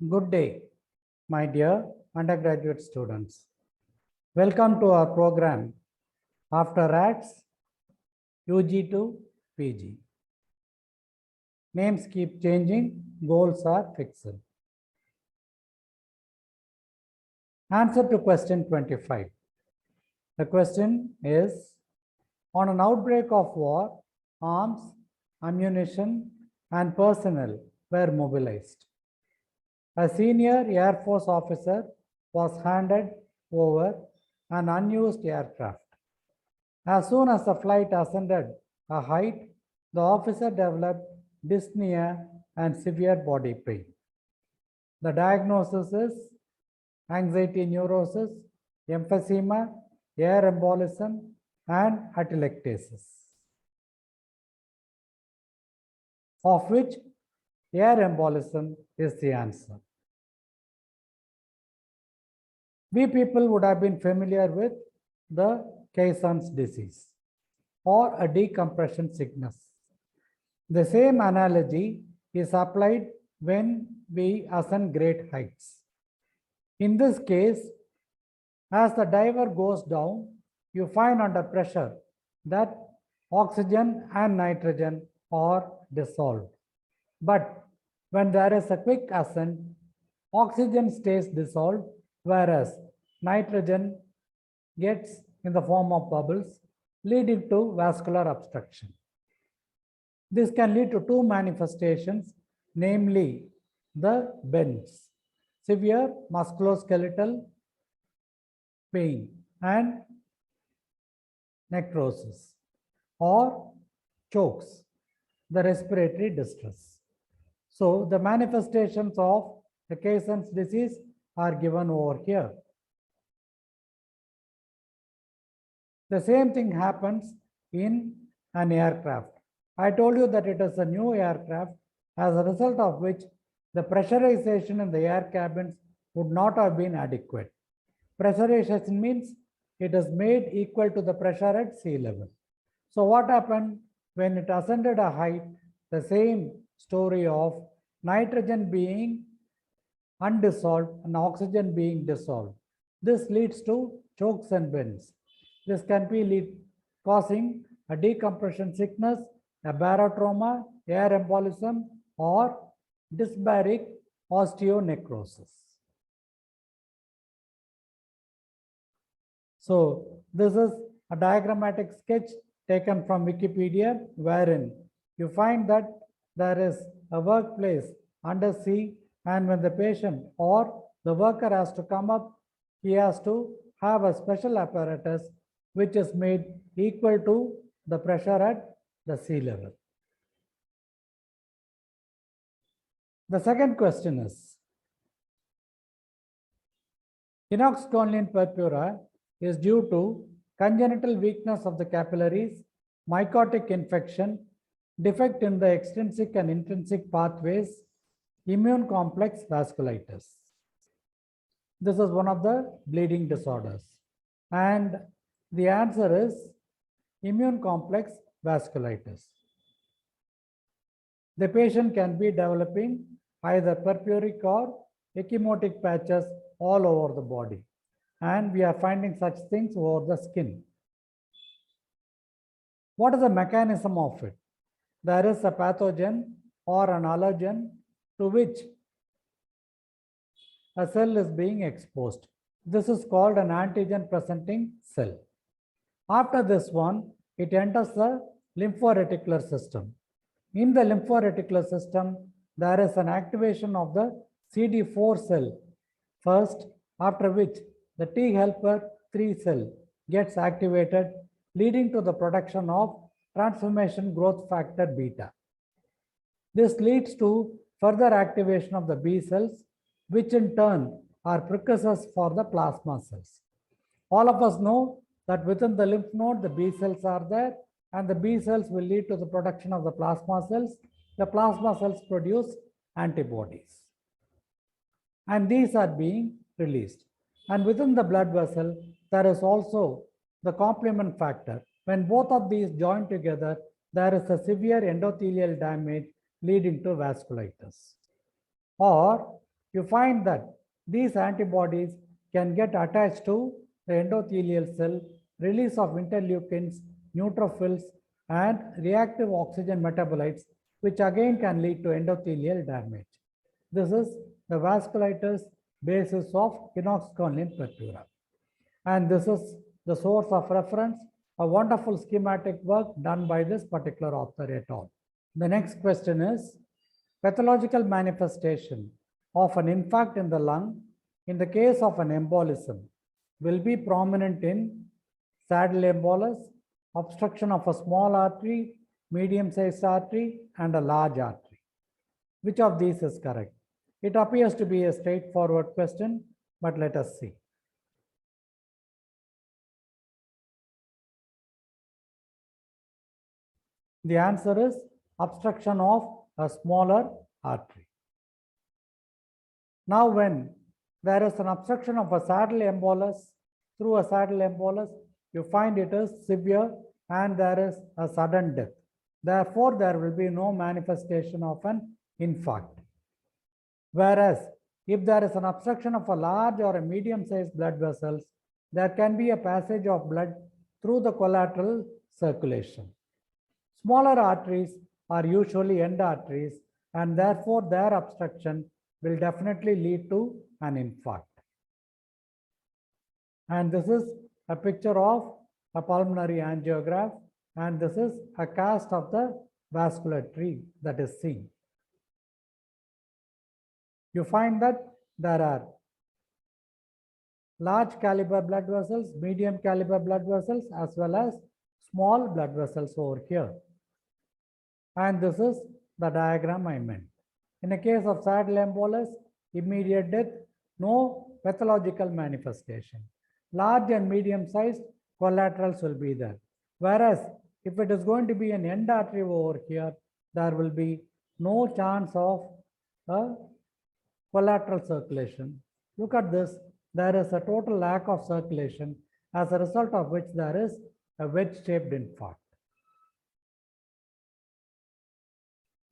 Good day, my dear undergraduate students. Welcome to our program after R.A.T.S, UG to PG. Names keep changing, goals are fixed. Answer to question 25. The question is, on an outbreak of war, arms, ammunition, and personnel were mobilized. A senior Air Force officer was handed over an unused aircraft. As soon as the flight ascended a height, the officer developed dyspnea and severe body pain. The diagnosis is anxiety neurosis, emphysema, air embolism, and atelectasis, of which air embolism is the answer. We people would have been familiar with the Caisson's disease or a decompression sickness. The same analogy is applied when we ascend great heights. In this case, as the diver goes down, you find under pressure that oxygen and nitrogen are dissolved. But when there is a quick ascent, oxygen stays dissolved, whereas nitrogen gets in the form of bubbles, leading to vascular obstruction. This can lead to two manifestations, namely the bends, severe musculoskeletal pain and necrosis, or chokes, the respiratory distress. So the manifestations of the Caisson's disease are given over here. The same thing happens in an aircraft. I told you that it is a new aircraft, as a result of which the pressurization in the air cabins would not have been adequate. Pressurization means it is made equal to the pressure at sea level. So what happened when it ascended a height? The same story of nitrogen being undissolved and oxygen being dissolved. This leads to chokes and bends. This can be causing a decompression sickness, a barotrauma, air embolism, or dysbaric osteonecrosis. So this is a diagrammatic sketch taken from Wikipedia, wherein you find that there is a workplace under sea, and when the patient or the worker has to come up, he has to have a special apparatus which is made equal to the pressure at the sea level. The second question is, inoxaconine purpura is due to congenital weakness of the capillaries, mycotic infection, defect in the extrinsic and intrinsic pathways, immune complex vasculitis. This is one of the bleeding disorders. And the answer is immune complex vasculitis. The patient can be developing either purpuric or ecchymotic patches all over the body. And we are finding such things over the skin. What is the mechanism of it? There is a pathogen or an allergen to which a cell is being exposed. This is called an antigen presenting cell. After this one, it enters the lymphoreticular system. In the lymphoreticular system, there is an activation of the CD4 cell first, after which the T helper 3 cell gets activated, leading to the production of transformation growth factor beta. This leads to further activation of the B cells, which in turn are precursors for the plasma cells. All of us know that within the lymph node, the B cells are there, and the B cells will lead to the production of the plasma cells. The plasma cells produce antibodies, and these are being released. And within the blood vessel, there is also the complement factor. When both of these join together, there is a severe endothelial damage leading to vasculitis. Or you find that these antibodies can get attached to the endothelial cell, release of interleukins, neutrophils, and reactive oxygen metabolites, which again can lead to endothelial damage. This is the vasculitis basis of Kinoxcon lymphatura. And this is the source of reference, a wonderful schematic work done by this particular author et al. The next question is, pathological manifestation of an infarct in the lung in the case of an embolism will be prominent in saddle embolus, obstruction of a small artery, medium-sized artery, and a large artery. Which of these is correct? It appears to be a straightforward question, but let us see. The answer is obstruction of a smaller artery. Now, when there is an obstruction of a saddle embolus, through a saddle embolus, you find it is severe and there is a sudden death. Therefore, there will be no manifestation of an infarct. Whereas, if there is an obstruction of a large or a medium-sized blood vessels, there can be a passage of blood through the collateral circulation. Smaller arteries are usually end arteries, and therefore their obstruction will definitely lead to an infarct. And this is a picture of a pulmonary angiograph, and this is a cast of the vascular tree that is seen. You find that there are large caliber blood vessels, medium caliber blood vessels, as well as small blood vessels over here. And this is the diagram I meant. In a case of saddle embolus, immediate death, no pathological manifestation. Large and medium-sized collaterals will be there. Whereas, if it is going to be an end artery over here, there will be no chance of a collateral circulation. Look at this. There is a total lack of circulation, as a result of which there is a wedge-shaped infarct.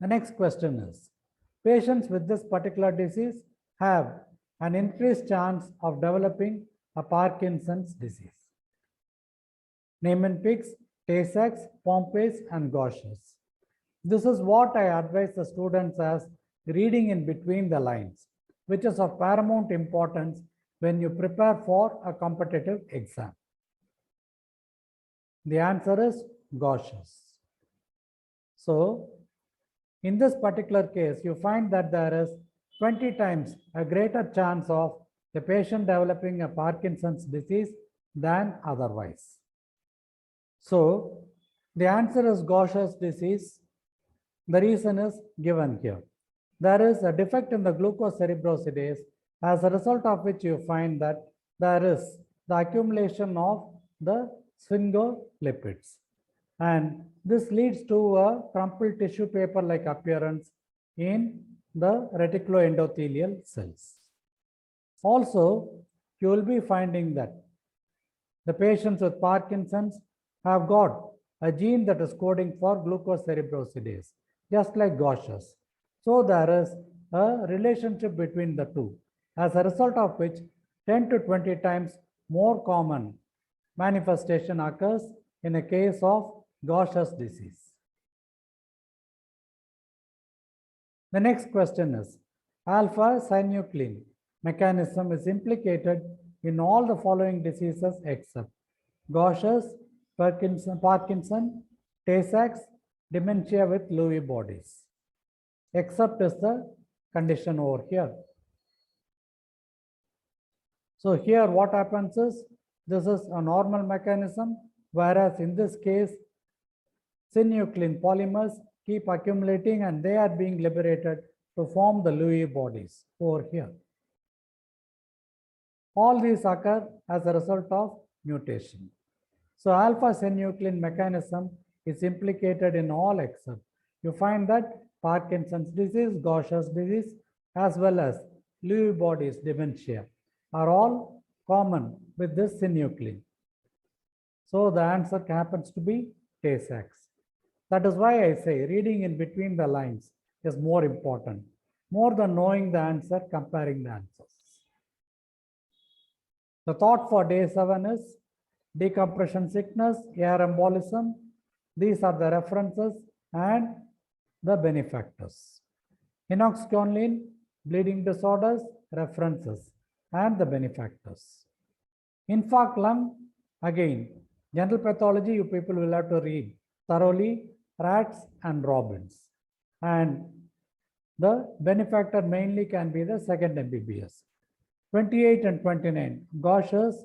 The next question is, patients with this particular disease have an increased chance of developing a Parkinson's disease. Niemann-Pick's, Tay-Sachs, Pompe's, and Gaucher's. This is what I advise the students as reading in between the lines, which is of paramount importance when you prepare for a competitive exam. The answer is Gaucher's. So, in this particular case, you find that there is 20 times a greater chance of the patient developing a Parkinson's disease than otherwise. So, the answer is Gaucher's disease. The reason is given here. There is a defect in the glucose cerebrosidase, as a result of which you find that there is the accumulation of the sphingolipids. And this leads to a crumpled tissue paper-like appearance in the reticuloendothelial cells. Also, you will be finding that the patients with Parkinson's have got a gene that is coding for glucose cerebrosidase, just like Gaucher's. So, there is a relationship between the two, as a result of which 10 to 20 times more common manifestation occurs in a case of Gaucher's disease. The next question is, alpha-synuclein mechanism is implicated in all the following diseases except Gaucher's, Parkinson, Tay-Sachs, dementia with Lewy bodies. Except is the condition over here. So here what happens is, this is a normal mechanism, whereas in this case, synuclein polymers keep accumulating and they are being liberated to form the Lewy bodies over here. All these occur as a result of mutation. So alpha-synuclein mechanism is implicated in all except. You find that Parkinson's disease, Gaucher's disease, as well as Lewy bodies dementia are all common with this synuclein. So the answer happens to be Tay-Sachs. That is why I say reading in between the lines is more important. more than knowing the answer, comparing the answers. The thought for day 7 is decompression sickness, air embolism. These are the references and the benefactors. Inoxaconlin, bleeding disorders, references and the benefactors. Infarct lung, again, general pathology, you people will have to read thoroughly, R.A.T.S and Robbins. And the benefactor mainly can be the second MBBS. 28 and 29, Gaucher's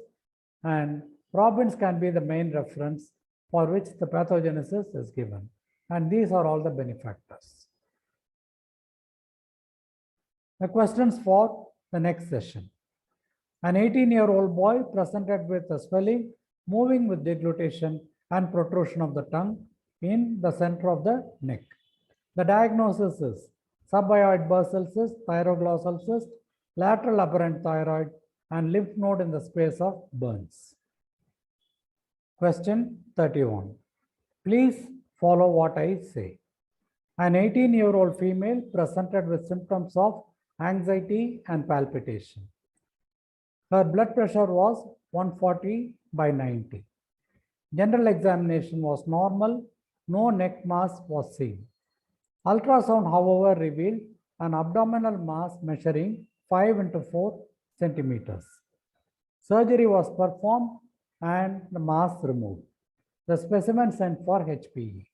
and Robbins can be the main reference for which the pathogenesis is given. And these are all the benefactors. The questions for the next session. An 18-year-old boy presented with a swelling, moving with deglutition and protrusion of the tongue in the center of the neck. The diagnosis is subhyoid basal cyst, thyroglossal cyst, lateral aberrant thyroid, and lymph node in the space of Burns. Question 31. Please follow what I say. An 18-year-old female presented with symptoms of anxiety and palpitation. Her blood pressure was 140/90. General examination was normal. No neck mass was seen. Ultrasound, however, revealed an abdominal mass measuring 5 into 4 centimeters. Surgery was performed and the mass removed. The specimen sent for HPE.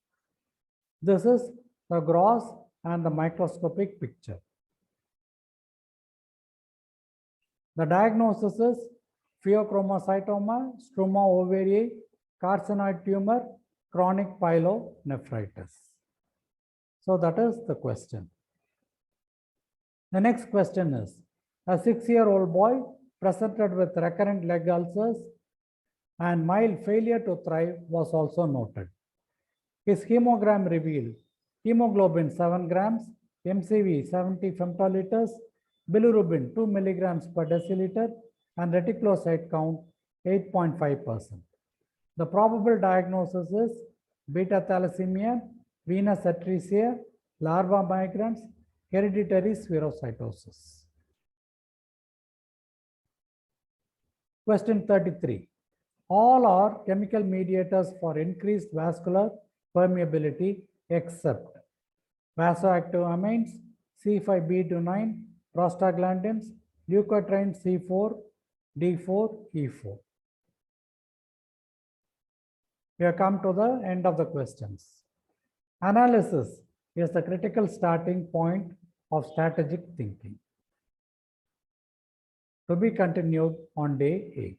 This is the gross and the microscopic picture. The diagnosis is pheochromocytoma, struma ovariae, carcinoid tumor, chronic pyelonephritis. So that is the question. The next question is, a 6-year-old boy presented with recurrent leg ulcers and mild failure to thrive was also noted. His hemogram revealed hemoglobin 7 grams, MCV 70 femtoliters, bilirubin 2 milligrams per deciliter, and reticulocyte count 8.5%. The probable diagnosis is beta thalassemia, venous atresia, larva migrans, hereditary spherocytosis. Question 33. All are chemical mediators for increased vascular permeability except vasoactive amines, C5b29, prostaglandins, leukotriene C4, D4, E4. We have come to the end of the questions. Analysis is the critical starting point of strategic thinking. To be continued on day 8.